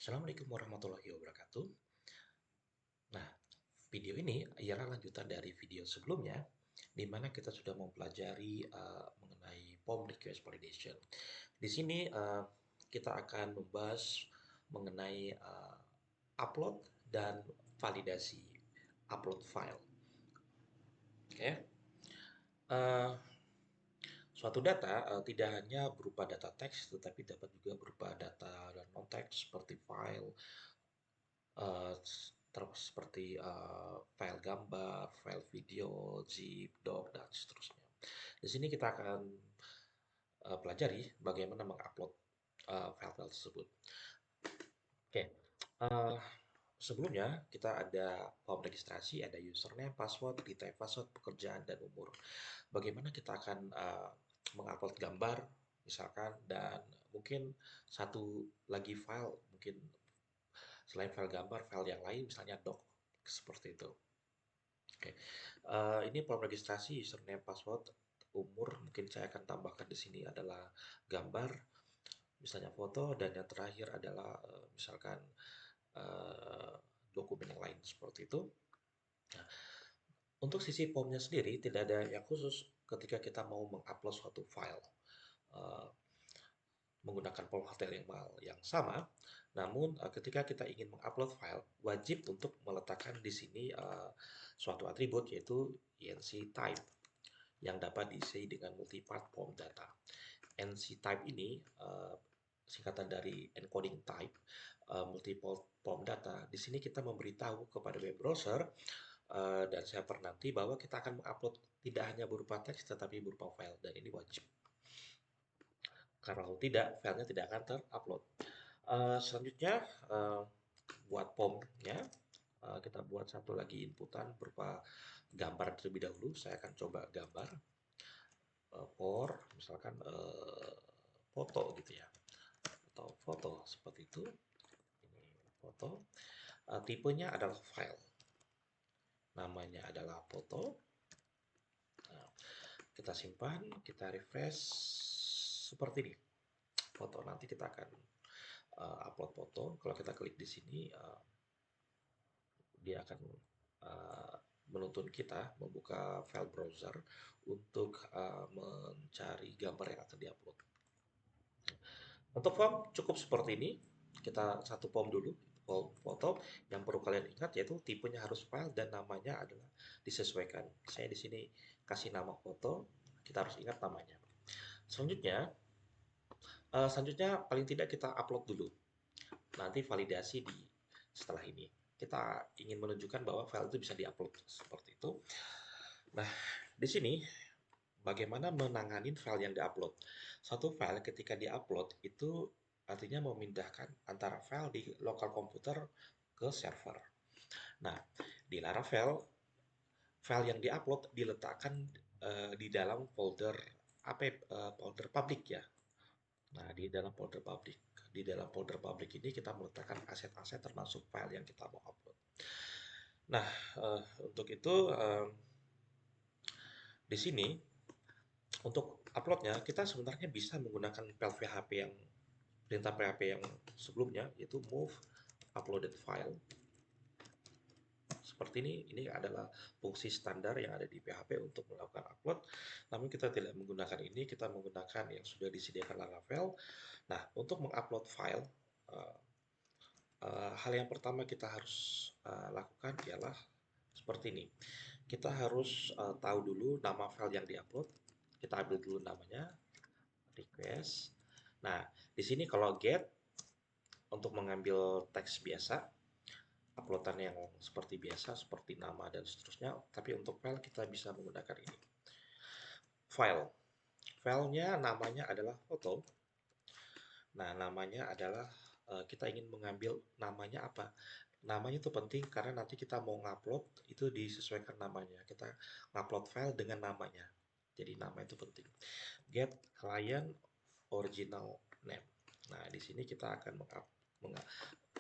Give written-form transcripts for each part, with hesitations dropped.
Assalamualaikum warahmatullahi wabarakatuh. Nah, video ini ialah lanjutan dari video sebelumnya, di mana kita sudah mempelajari mengenai POM request validation. Di sini kita akan membahas mengenai upload dan validasi upload file. Oke. Eh, Suatu data tidak hanya berupa data teks, tetapi dapat juga berupa data dan non-teks seperti file, eh, terus seperti file gambar, file video, zip, doc, dan seterusnya. Di sini kita akan pelajari bagaimana mengupload file-file tersebut. Oke, eh, sebelumnya kita ada form registrasi, ada username, password, detail password, pekerjaan, dan umur. Bagaimana kita akan mengupload gambar, misalkan, dan mungkin satu lagi file, mungkin selain file gambar, file yang lain, misalnya doc, seperti itu. Oke, ini form registrasi, username, password, umur, mungkin saya akan tambahkan di sini adalah gambar, misalnya foto, dan yang terakhir adalah misalkan eh, dokumen yang lain seperti itu. Nah, untuk sisi formnya sendiri tidak ada yang khusus ketika kita mau mengupload suatu file. Eh, Menggunakan format yang sama. Namun ketika kita ingin mengupload file, wajib untuk meletakkan di sini suatu atribut yaitu enc type yang dapat diisi dengan multipart form data. Enc type ini singkatan dari encoding type multiple form data. Di sini kita memberitahu kepada web browser dan server nanti bahwa kita akan mengupload tidak hanya berupa teks tetapi berupa file dan ini wajib. Kalau tidak, filenya tidak akan terupload. Selanjutnya, buat POM-nya, kita buat satu lagi inputan berupa gambar terlebih dahulu. Saya akan coba gambar for, misalkan foto gitu ya, atau foto seperti itu. Ini foto. Tipenya adalah file. Namanya adalah foto. Nah, kita simpan, kita refresh seperti ini. Foto nanti kita akan upload foto. Kalau kita klik di sini, dia akan menuntun kita membuka file browser untuk mencari gambar yang akan diupload. Untuk form cukup seperti ini. Kita satu form dulu, form foto. Yang perlu kalian ingat yaitu tipenya harus file dan namanya adalah disesuaikan. Saya di sini kasih nama foto. Kita harus ingat namanya. Selanjutnya paling tidak kita upload dulu. Nanti validasi di setelah ini. Kita ingin menunjukkan bahwa file itu bisa diupload seperti itu. Nah, di sini bagaimana menangani file yang diupload. Satu file ketika diupload itu artinya memindahkan antara file di lokal komputer ke server. Nah, di Laravel, file yang diupload diletakkan di dalam folder folder public ya. Nah, di dalam folder public ini kita meletakkan aset-aset termasuk file yang kita mau upload. Nah, untuk itu di sini untuk uploadnya kita sebenarnya bisa menggunakan PHP yang perintah PHP yang sebelumnya yaitu move uploaded file. Seperti ini adalah fungsi standar yang ada di PHP untuk melakukan upload. Namun kita tidak menggunakan ini, kita menggunakan yang sudah disediakan Laravel. Nah, untuk mengupload file, hal yang pertama kita harus lakukan ialah seperti ini. Kita harus tahu dulu nama file yang diupload. Kita ambil dulu namanya, request. Nah, di sini kalau get untuk mengambil teks biasa, uploadan yang seperti biasa, seperti nama dan seterusnya. Tapi untuk file kita bisa menggunakan ini. File. Filenya namanya adalah foto. Nah, namanya adalah kita ingin mengambil namanya apa. Namanya itu penting karena nanti kita mau ngupload itu disesuaikan namanya. Kita ngupload file dengan namanya. Jadi nama itu penting. Get client original name. Nah, di sini kita akan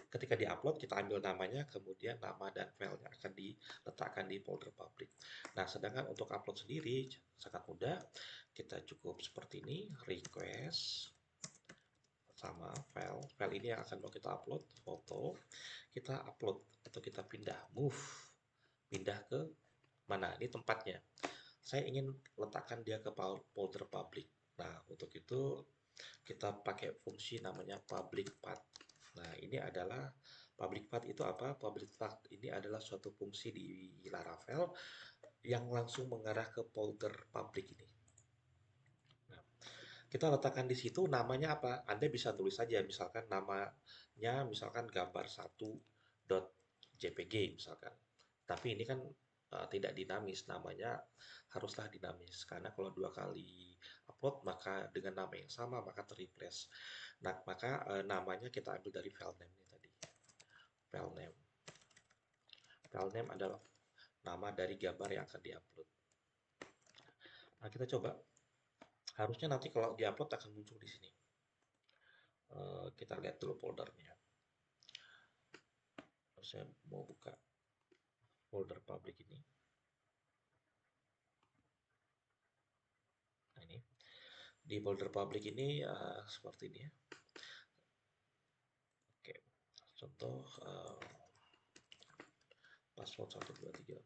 ketika diupload kita ambil namanya, kemudian nama dan filenya akan diletakkan di folder public. Nah, sedangkan untuk upload sendiri sangat mudah. Kita cukup seperti ini, request sama file ini yang akan mau kita upload foto, kita upload atau kita pindah ke mana ini tempatnya. Saya ingin letakkan dia ke folder public. Nah, untuk itu kita pakai fungsi namanya public path. Nah, ini adalah public path itu apa? Public path ini adalah suatu fungsi di Laravel yang langsung mengarah ke folder public ini. Nah, kita letakkan di situ namanya apa? Anda bisa tulis saja, misalkan namanya misalkan gambar1.jpg misalkan. Tapi ini kan tidak dinamis, namanya haruslah dinamis karena kalau dua kali upload maka dengan nama yang sama maka terrefresh. Nah, maka namanya kita ambil dari file name ini tadi. File name. File name adalah nama dari gambar yang akan diupload. Nah, kita coba. Harusnya nanti kalau diupload akan muncul di sini. Kita lihat dulu foldernya. Saya mau buka folder public ini. Nah, ini di folder public ini seperti ini ya. Oke, contoh password 12345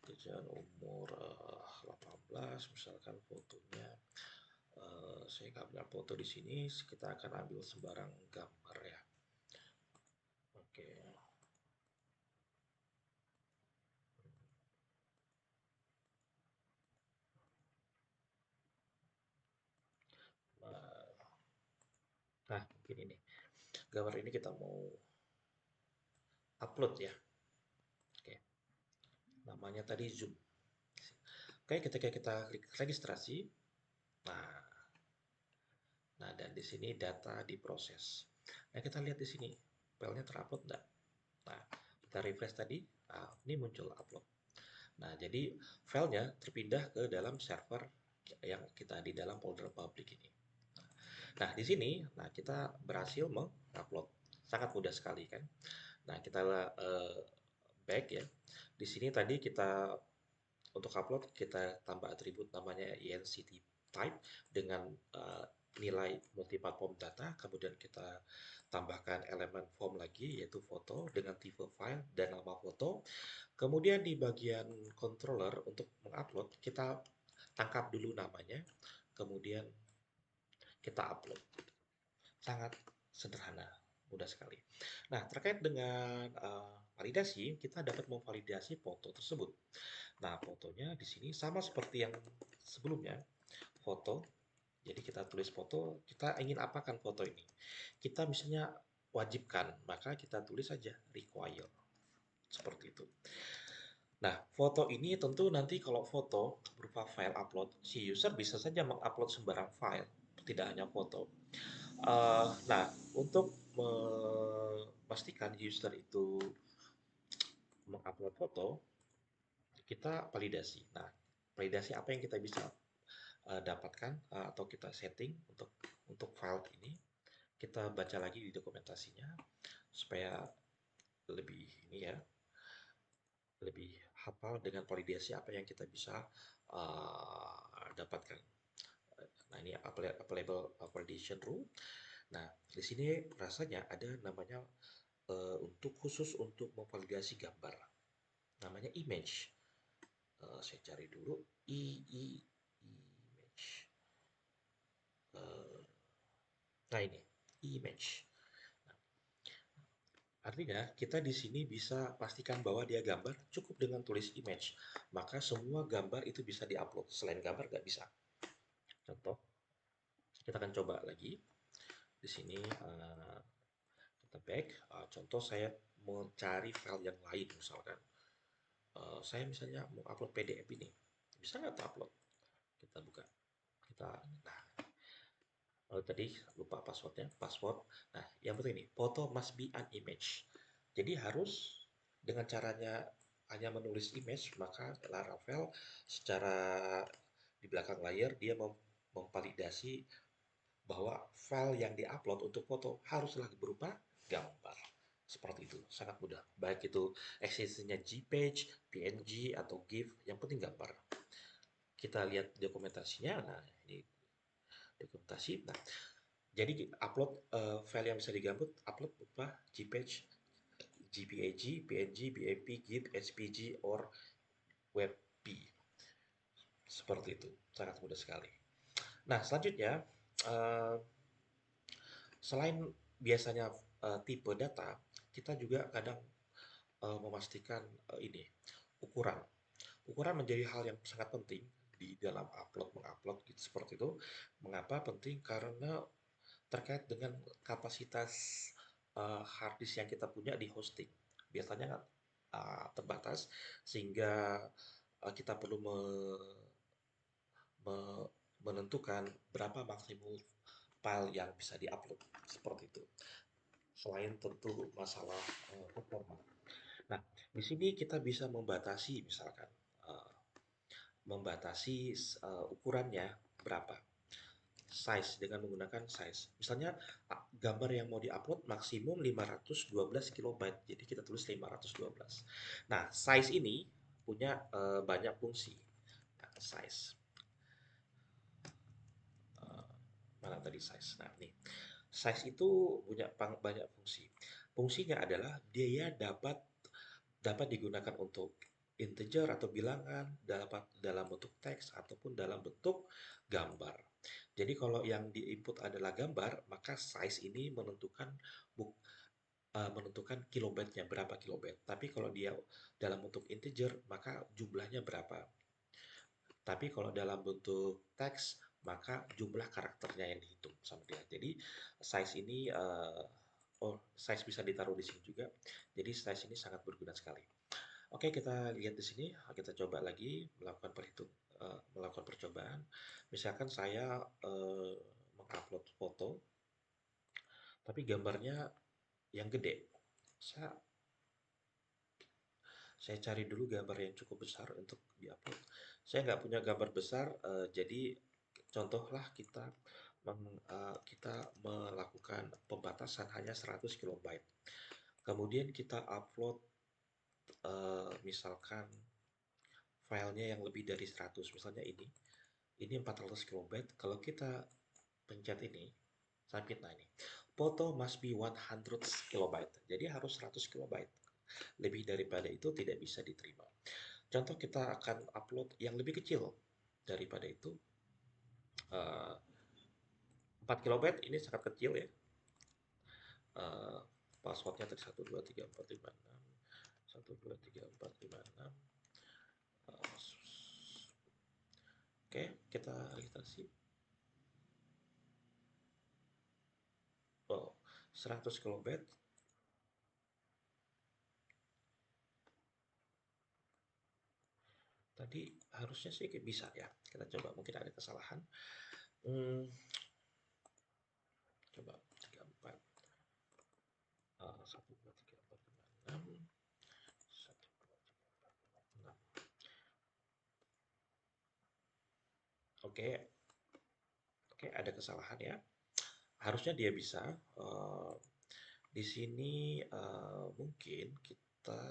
pekerjaan umur 18 misalkan fotonya saya nggak ambil foto di sini, kita akan ambil sembarang gambar ya. Oke. Nah, mungkin ini gambar ini kita mau upload ya. Oke, namanya tadi Zoom. Oke, ketika kita klik registrasi, nah, dan di sini data diproses. Nah, kita lihat di sini, filenya terupload enggak? Nah, kita refresh tadi, nah, ini muncul upload. Nah, jadi filenya terpindah ke dalam server yang kita di dalam folder public ini. Nah, di sini, nah kita berhasil mengupload. Sangat mudah sekali kan? Nah, kita back ya. Di sini tadi kita untuk upload kita tambah atribut namanya INCT type dengan nilai multiplatform data, kemudian kita tambahkan elemen form lagi yaitu foto dengan tipe file dan nama foto. Kemudian di bagian controller untuk mengupload kita tangkap dulu namanya, kemudian kita upload. Sangat sederhana, mudah sekali. Nah, terkait dengan validasi, kita dapat memvalidasi foto tersebut. Nah, fotonya di sini sama seperti yang sebelumnya, foto. Jadi kita tulis foto, kita ingin apakan foto ini. Kita misalnya wajibkan, maka kita tulis saja require. Seperti itu. Nah, foto ini tentu nanti kalau foto berupa file upload, si user bisa saja mengupload sembarang file, tidak hanya foto. Nah, untuk memastikan user itu mengupload foto, kita validasi. Nah, validasi apa yang kita bisa dapatkan atau kita setting untuk file ini, kita baca lagi di dokumentasinya supaya lebih ini ya, lebih hafal dengan validasi apa yang kita bisa dapatkan. Nah, ini available validation rule. Nah, di sini rasanya ada namanya untuk khusus untuk memvalidasi gambar. Namanya image. Saya cari dulu image. Nah, ini image. Nah, artinya kita di sini bisa pastikan bahwa dia gambar cukup dengan tulis image. Maka semua gambar itu bisa diupload. Selain gambar nggak bisa. Contoh, kita akan coba lagi. Di sini kita back. Contoh saya mencari file yang lain misalkan. Saya misalnya mau upload PDF ini. Bisa nggak upload? Kita buka. Nah, tadi lupa passwordnya, password. Nah, yang penting ini, foto must be an image. Jadi harus dengan caranya hanya menulis image, maka Laravel secara di belakang layar dia memvalidasi bahwa file yang diupload untuk foto haruslah berupa gambar. Seperti itu, sangat mudah. Baik itu eksistensinya JPEG, PNG, atau GIF, yang penting gambar. Kita lihat dokumentasinya, nah ini Dokumentasi. Nah, jadi upload file yang bisa digambar, upload berupa JPEG, JPEG, PNG, BMP, GIF, SPG, or WebP. Seperti itu, sangat mudah sekali. Nah, selanjutnya, uh, selain biasanya tipe data, kita juga kadang memastikan ini ukuran. Ukuran menjadi hal yang sangat penting di dalam mengupload gitu seperti itu. Mengapa penting? Karena terkait dengan kapasitas hard disk yang kita punya di hosting. Biasanya terbatas sehingga kita perlu me- menentukan berapa maksimum file yang bisa diupload seperti itu. Selain tentu masalah performa. Nah, di sini kita bisa membatasi misalkan uh, membatasi ukurannya berapa size dengan menggunakan size. Misalnya gambar yang mau diupload maksimum 512 kilobyte. Jadi kita tulis 512. Nah, size ini punya banyak fungsi. Nah, size uh, mana tadi size? Nah, nih. Size itu punya banyak fungsi. Fungsinya adalah dia dapat dapat digunakan untuk integer atau bilangan, dapat dalam bentuk teks ataupun dalam bentuk gambar. Jadi kalau yang diinput adalah gambar, maka size ini menentukan kilobyte-nya berapa kilobyte. Tapi kalau dia dalam bentuk integer, maka jumlahnya berapa. Tapi kalau dalam bentuk teks, maka jumlah karakternya yang dihitung sama dia. Jadi size ini size bisa ditaruh di sini juga. Jadi size ini sangat berguna sekali. Oke, kita lihat di sini. Kita coba lagi melakukan percobaan. Misalkan saya mengupload foto, tapi gambarnya yang gede. Saya saya cari dulu gambar yang cukup besar untuk diupload. Saya nggak punya gambar besar, jadi contohlah kita melakukan pembatasan hanya 100 kilobyte. Kemudian kita upload misalkan filenya yang lebih dari 100, misalnya ini 400 kilobyte. Kalau kita pencet ini, submit, nah ini, foto must be 100 kilobyte, jadi harus 100 kilobyte. Lebih daripada itu tidak bisa diterima. Contoh, kita akan upload yang lebih kecil daripada itu, 4 kilobyte ini sangat kecil ya. Eh, Passwordnya tadi 1234566, 1234566. Oke, kita sih. Oh, 100 kilobyte. Tadi harusnya sih bisa ya. Kita coba, mungkin ada kesalahan. Hmm, coba 34. 1, 2, 3, 4, 5, 6. 1, 2, 3, 4, 5, 6. Oke, oke, ada kesalahan ya. Harusnya dia bisa. Di sini mungkin kita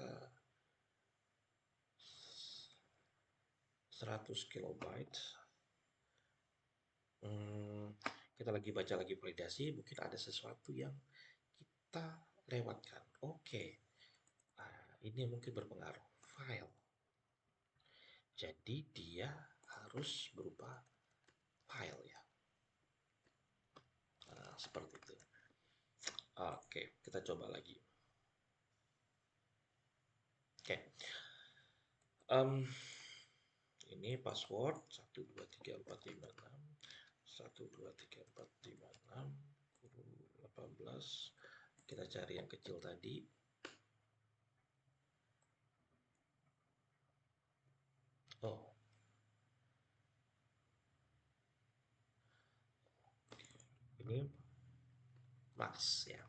100 kilobyte. Hmm, kita lagi baca lagi validasi, mungkin ada sesuatu yang kita lewatkan. Oke, ini mungkin berpengaruh. File. Jadi dia harus berupa file ya. Nah, seperti itu. Oke, kita coba lagi. Oke. Ini password 1234566, 1234566, 18. Kita cari yang kecil tadi. Oh, ini max ya.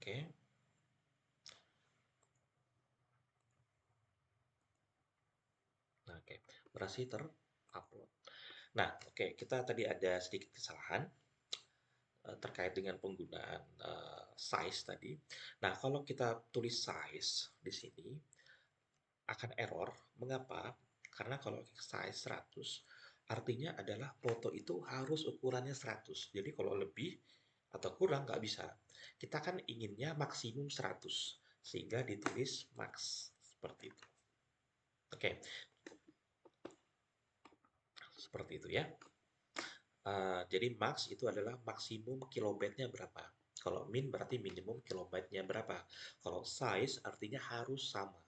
Oke. Nah, oke. Berhasil terupload. Nah, oke, kita tadi ada sedikit kesalahan terkait dengan penggunaan size tadi. Nah, kalau kita tulis size di sini akan error. Mengapa? Karena kalau size 100, artinya adalah foto itu harus ukurannya 100. Jadi kalau lebih atau kurang nggak bisa. Kita kan inginnya maksimum 100, sehingga ditulis max seperti itu. Oke, seperti itu ya. Jadi max itu adalah maksimum kilobyte-nya berapa. Kalau min berarti minimum kilobyte-nya berapa. Kalau size artinya harus sama.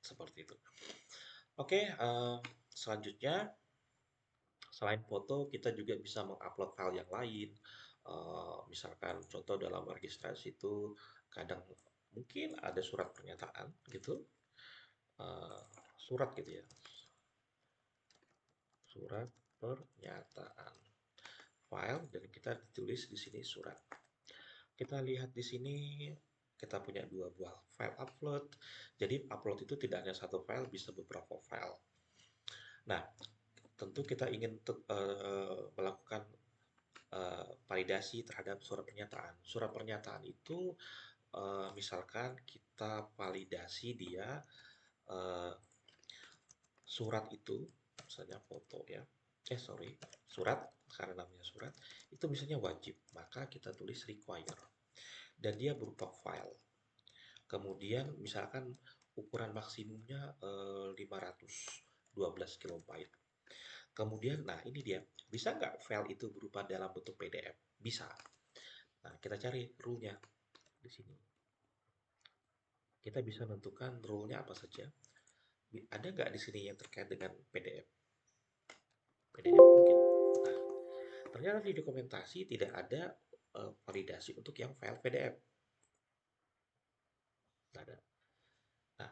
Seperti itu. Oke, selanjutnya selain foto kita juga bisa mengupload file yang lain. Misalkan contoh dalam registrasi itu kadang mungkin ada surat pernyataan gitu. Eh, Surat gitu ya. Surat pernyataan. File dan kita tulis di sini surat. Kita lihat di sini kita punya dua buah file upload. Jadi upload itu tidak hanya satu file, bisa beberapa file. Nah, tentu kita ingin melakukan validasi terhadap surat pernyataan. Surat pernyataan itu misalkan kita validasi dia uh, surat itu, misalnya foto ya. Sorry, surat karena namanya surat itu misalnya wajib, maka kita tulis require dan dia berupa file. Kemudian misalkan ukuran maksimumnya 512 kilobyte. Kemudian, nah ini dia, bisa nggak file itu berupa dalam bentuk PDF? Bisa. Nah, kita cari rule-nya di sini. Kita bisa menentukan rule-nya apa saja. Ada nggak di sini yang terkait dengan PDF? PDF mungkin. Nah, ternyata di dokumentasi tidak ada validasi untuk yang file PDF. Tidak ada. Nah,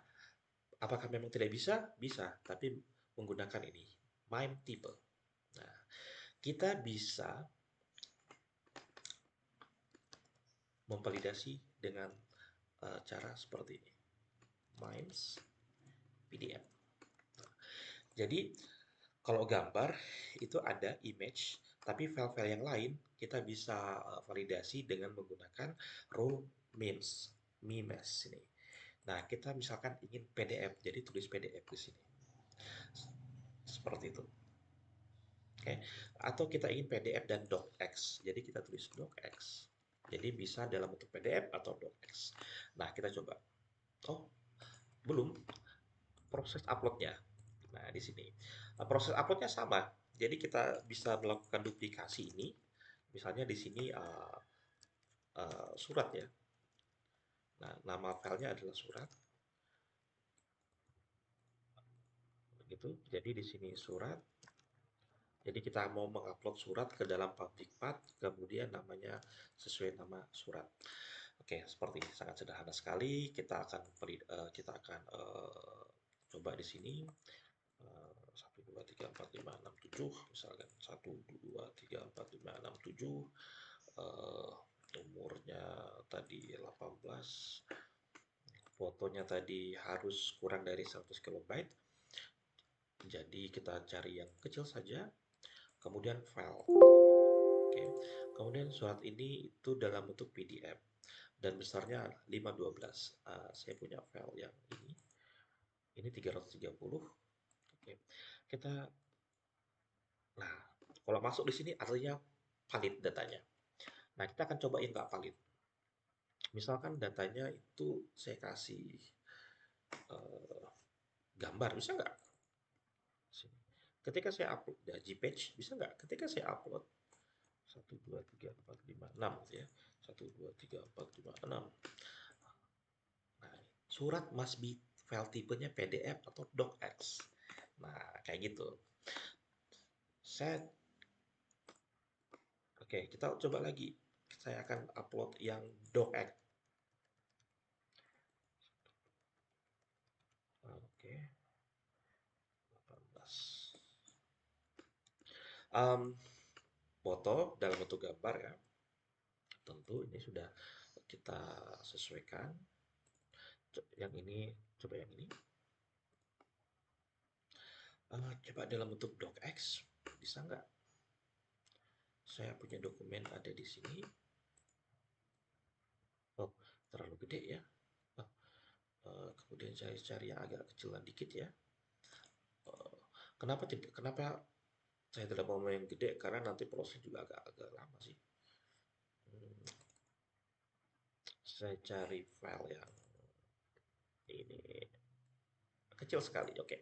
apakah memang tidak bisa? Bisa, tapi menggunakan ini, MIME type. Nah, kita bisa memvalidasi dengan cara seperti ini. MIMEs PDF. Jadi, kalau gambar itu ada image, tapi file-file yang lain kita bisa validasi dengan menggunakan rule memes, memes ini. Nah, kita misalkan ingin PDF, jadi tulis PDF di sini. Seperti itu. Oke. Atau kita ingin PDF dan docx. Jadi kita tulis docx. Jadi bisa dalam bentuk PDF atau docx. Nah, kita coba. Oh, belum. Proses uploadnya. Nah, di sini. Proses uploadnya sama. Jadi kita bisa melakukan duplikasi ini. Misalnya di sini surat ya. Nah, nama filenya adalah surat. Begitu. Jadi di sini surat. Jadi kita mau mengupload surat ke dalam public path, kemudian namanya sesuai nama surat. Oke, seperti ini sangat sederhana sekali. Kita akan coba di sini 1 2 3 4 5 6 7 misalkan 1 2 3 4 5 6 7 umurnya tadi 18, fotonya tadi harus kurang dari 100 kilobyte. Jadi kita cari yang kecil saja, kemudian file. Oke. Kemudian surat ini itu dalam bentuk PDF dan besarnya 512. Saya punya file yang ini. Ini 330. Oke. Kita Nah, kalau masuk di sini artinya valid datanya. Nah, kita akan coba yang nggak valid. Misalkan datanya itu saya kasih uh, gambar, bisa nggak? Ketika saya upload ya, JPEG, bisa nggak? Ketika saya upload 1 2 3 4 5 6 gitu ya. 1 2 3 4 5 6. Nah, surat must be file tipenya PDF atau docx. Nah, kayak gitu. Set. Oke, kita coba lagi. Saya akan upload yang docx. Oke, 18. Um, Foto dalam bentuk gambar ya. Tentu ini sudah kita sesuaikan. Yang ini, coba yang ini. Coba dalam bentuk docx, bisa nggak? Saya punya dokumen ada di sini. Oh, terlalu gede ya. Kemudian saya cari yang agak kecilan dikit ya. Kenapa saya tidak mau yang gede? Karena nanti prosesnya juga agak lama sih. Hmm, saya cari file yang ini kecil sekali. Oke,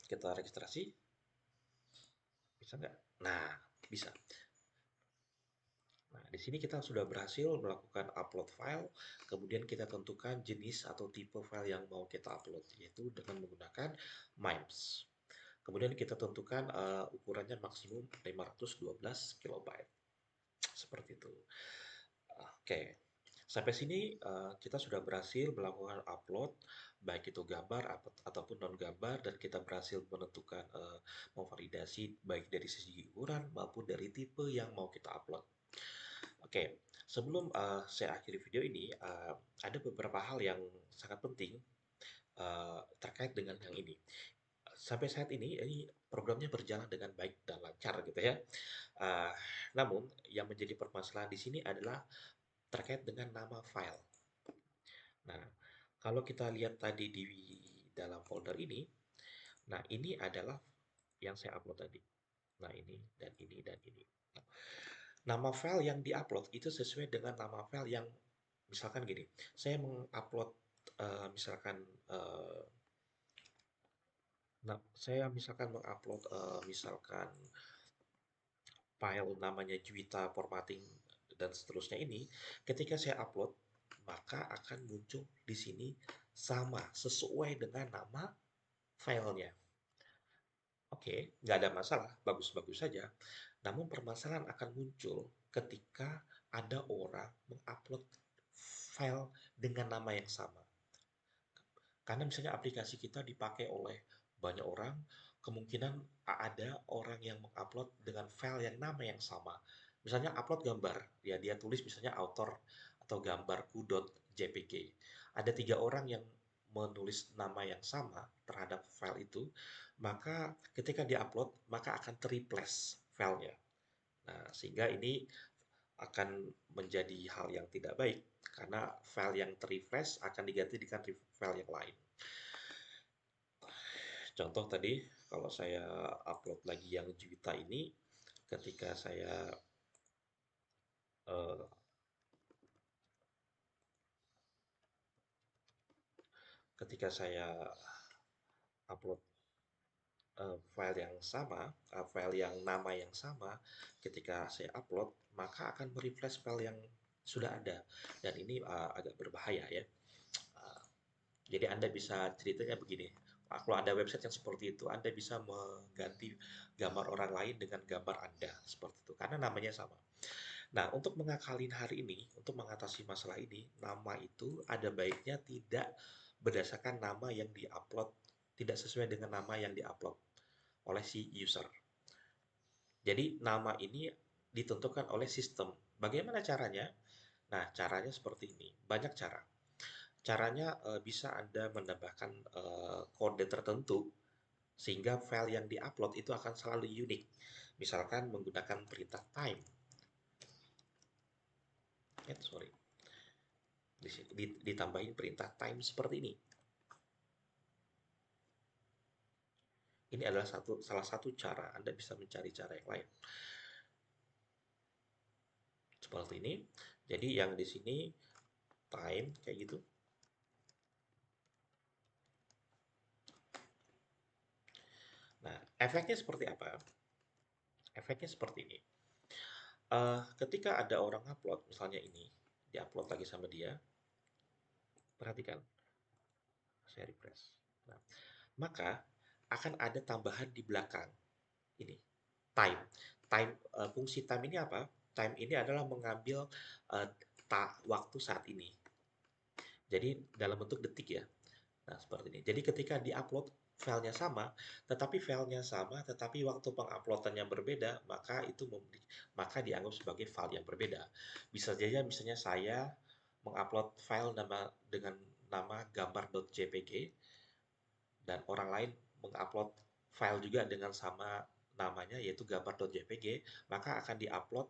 kita registrasi. Bisa nggak? Nah, bisa. Nah, di sini kita sudah berhasil melakukan upload file, kemudian kita tentukan jenis atau tipe file yang mau kita upload, yaitu dengan menggunakan MIMES. Kemudian kita tentukan ukurannya maksimum 512 kilobyte. Seperti itu. Oke, sampai sini kita sudah berhasil melakukan upload, baik itu gambar ataupun non-gambar, dan kita berhasil menentukan memvalidasi baik dari segi ukuran maupun dari tipe yang mau kita upload. Oke, sebelum saya akhiri video ini, ada beberapa hal yang sangat penting terkait dengan yang ini. Sampai saat ini programnya berjalan dengan baik dan lancar gitu ya. Uh, Namun yang menjadi permasalahan di sini adalah terkait dengan nama file. Nah, kalau kita lihat tadi di dalam folder ini, nah ini adalah yang saya upload tadi. Nah, ini dan ini dan ini. Nah, nama file yang diupload itu sesuai dengan nama file yang misalkan gini, saya mengupload misalkan nah, saya misalkan mengupload misalkan file namanya Juwita Formatting dan seterusnya ini, ketika saya upload, maka akan muncul di sini sama sesuai dengan nama filenya. Oke, nggak ada masalah, bagus-bagus saja. Namun permasalahan akan muncul ketika ada orang mengupload file dengan nama yang sama. Karena misalnya aplikasi kita dipakai oleh banyak orang, kemungkinan ada orang yang mengupload dengan file yang nama yang sama. Misalnya upload gambar, ya dia tulis misalnya author atau gambarku.jpg. Ada 3 orang yang menulis nama yang sama terhadap file itu, maka ketika diupload, maka akan terreplace filenya. Nah, sehingga ini akan menjadi hal yang tidak baik karena file yang terrefresh akan diganti dengan file yang lain. Contoh tadi, kalau saya upload lagi yang Juwita ini, ketika saya eh, ketika saya upload file yang sama, file yang nama yang sama, ketika saya upload, maka akan merefresh file yang sudah ada, dan ini agak berbahaya ya. Uh, Jadi Anda bisa ceritanya begini, kalau ada website yang seperti itu, Anda bisa mengganti gambar orang lain dengan gambar Anda, seperti itu, karena namanya sama. Nah, untuk mengakalin hari ini, untuk mengatasi masalah ini, nama itu ada baiknya tidak berdasarkan nama yang diupload, tidak sesuai dengan nama yang diupload oleh si user. Jadi, nama ini ditentukan oleh sistem. Bagaimana caranya? Nah, caranya seperti ini. Banyak cara. Caranya bisa Anda menambahkan kode tertentu sehingga file yang diupload itu akan selalu unik. Misalkan menggunakan perintah time. Sorry. Ditambahin perintah time seperti ini. Ini adalah salah satu cara. Anda bisa mencari cara yang lain. Seperti ini. Jadi yang di sini time kayak gitu. Nah, efeknya seperti apa? Efeknya seperti ini. Ketika ada orang upload, misalnya ini, diupload lagi sama dia, perhatikan, saya refresh. Nah, maka akan ada tambahan di belakang ini, time. Fungsi time ini apa? Time ini adalah mengambil uh, waktu saat ini. Jadi dalam bentuk detik ya. Nah, seperti ini. Jadi ketika diupload filenya sama, tetapi waktu penguploadannya berbeda, maka dianggap sebagai file yang berbeda. Bisa saja misalnya saya mengupload file dengan nama gambar.jpg dan orang lain mengupload file juga dengan sama namanya yaitu gambar.jpg, maka akan diupload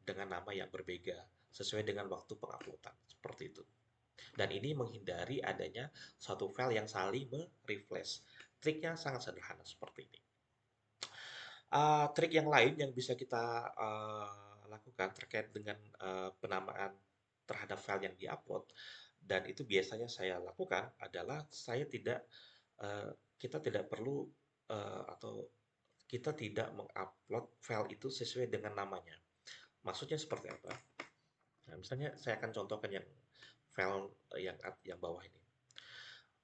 dengan nama yang berbeda sesuai dengan waktu penguploadan. Seperti itu. Dan ini menghindari adanya satu file yang saling merefresh. triknya sangat sederhana seperti ini. Trik yang lain yang bisa kita lakukan terkait dengan penamaan terhadap file yang diupload, dan itu biasanya saya lakukan adalah kita tidak perlu atau kita tidak mengupload file itu sesuai dengan namanya. Maksudnya seperti apa? Nah, misalnya saya akan contohkan yang file yang bawah ini.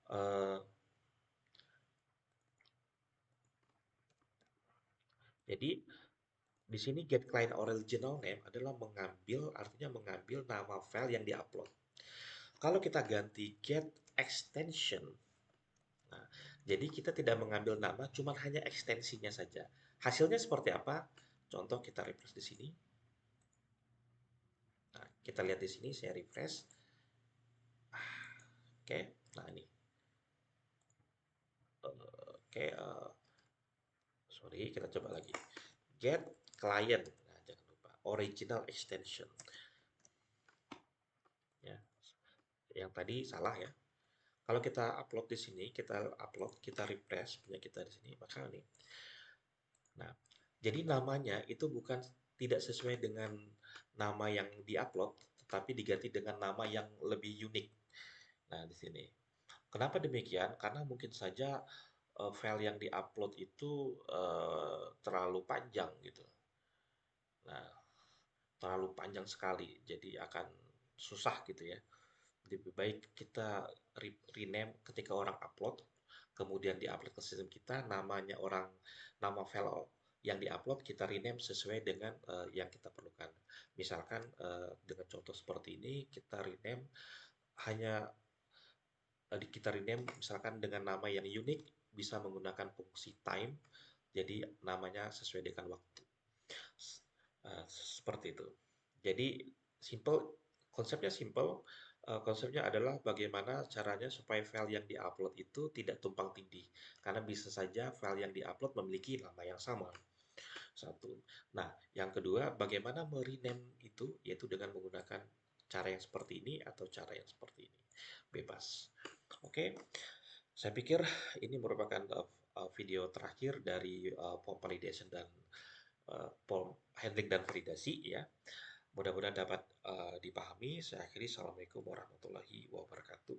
Eh, jadi di sini get client original name adalah artinya mengambil nama file yang diupload. Kalau kita ganti get extension, nah, jadi kita tidak mengambil nama, cuma hanya ekstensinya saja. Hasilnya seperti apa? Contoh kita refresh di sini. Nah, kita lihat di sini, saya refresh. Oke, nah ini. Oke, sorry, kita coba lagi. Get client, nah jangan lupa original extension. Ya, yang tadi salah ya. Kalau kita upload di sini, kita refresh punya kita di sini, maka ini. Nah, jadi namanya itu bukan tidak sesuai dengan nama yang diupload, tetapi diganti dengan nama yang lebih unik. Nah, di sini. Kenapa demikian? Karena mungkin saja file yang diupload itu terlalu panjang gitu. Nah, terlalu panjang sekali, jadi akan susah gitu ya. Lebih baik kita rename ketika orang upload, kemudian diupload ke sistem kita, nama file yang diupload kita rename sesuai dengan yang kita perlukan. Misalkan dengan contoh seperti ini, hanya kita rename misalkan dengan nama yang unik, bisa menggunakan fungsi time, jadi namanya sesuai dengan waktu. Seperti itu. Jadi simple, konsepnya simple. Konsepnya adalah bagaimana caranya supaya file yang diupload itu tidak tumpang tindih. Karena bisa saja file yang diupload memiliki nama yang sama. Satu. Nah, yang kedua, bagaimana merename itu, yaitu dengan menggunakan cara yang seperti ini atau cara yang seperti ini. Bebas. Oke, saya pikir ini merupakan video terakhir dari form validation dan form handling dan validasi ya. Mudah-mudahan dapat dipahami. Saya akhiri. Assalamualaikum warahmatullahi wabarakatuh.